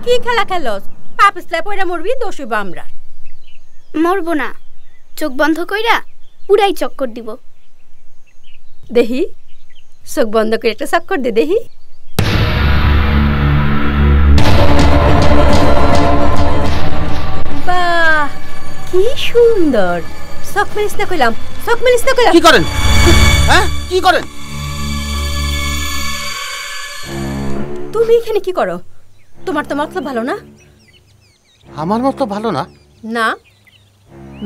কি খেলা খেলস? পাপসলা পয়রা মরবি, দোষ হইব আমরা। মরবো না, চোখ বন্ধ কইরা পুরাই চক্কর দিব। দেহি, চোখ বন্ধ করে একটা চক্কর দে দেহি। বাহ, কি সুন্দর। চোখ মেলিস না কইলাম, চোখ মেলিস না কইলাম। কি করেন? হ্যাঁ, কি করেন? তুমি এখানে কি করো? তোমার তো মতলব ভালো না। আমার মতো ভালো না? না,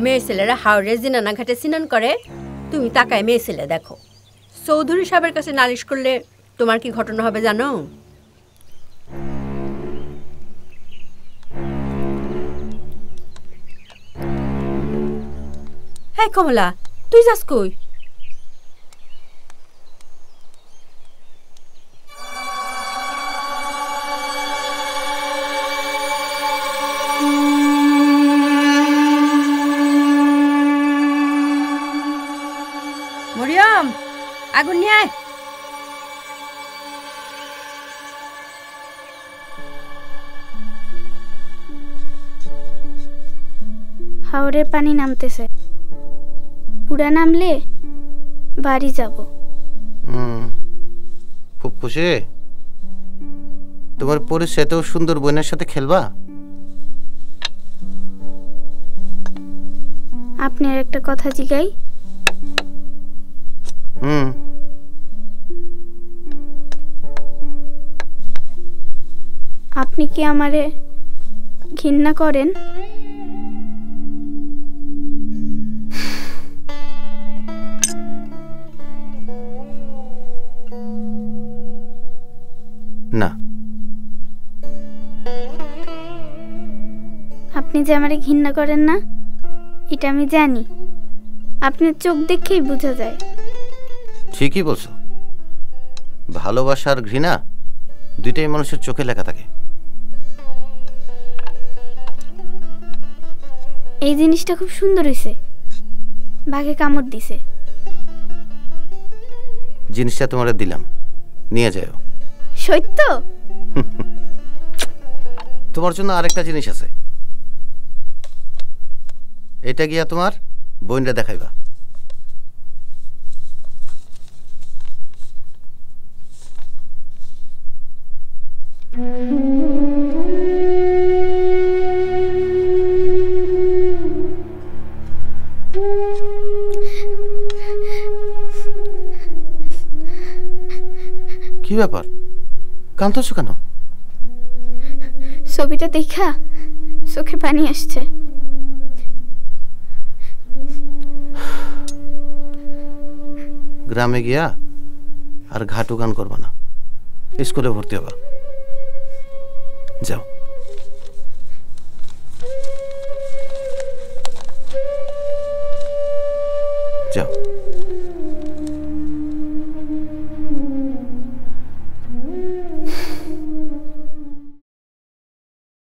মেয়ে ছেলেরা হাওড়ে জিনানা ঘাটে স্নান করে, তুমি তাকায় মেয়ে ছেলে দেখো। চৌধুরী সাহেবের কাছে নালিশ করলে তোমার কি ঘটনা হবে জানো? হ্যাঁ কমলা, তুই যাস কই? মরিয়ম, আগুন নিয়ে আয়। হাওরের পানি নামতেছে, পুরা নামলে বাড়ি যাব। খুব খুশি? তোমার পরিচয় এত সুন্দর বোনের সাথে খেলবা? আপনার একটা কথা জিগাই। আপনি কি আমারে ঘৃণা করেন? না। আপনি যে আমারে ঘৃণা করেন না এটা আমি জানি, আপনার চোখ দেখেই বোঝা যায়। ঠিকই বলছো, ভালোবাসা আর ঘৃণা দুইটাই মানুষের চোখে লেখা থাকে। এই জিনিসটা খুব সুন্দর হইছে, বাঘে কামড় দিছে। জিনিসটা তোমারে দিলাম, নিয়ে যাও। সত্য? তোমার জন্য আরেকটা জিনিস আছে, এটা গিয়া তোমার বোনরা দেখাইবা। কি ব্যাপার, কাঁদতেছো কেন? ছবিটা দেখা চোখে পানি আসছে। গ্রামে গিয়া আর ঘাটু গান করবা না, স্কুলে ভর্তি হবা। যাও। যাও।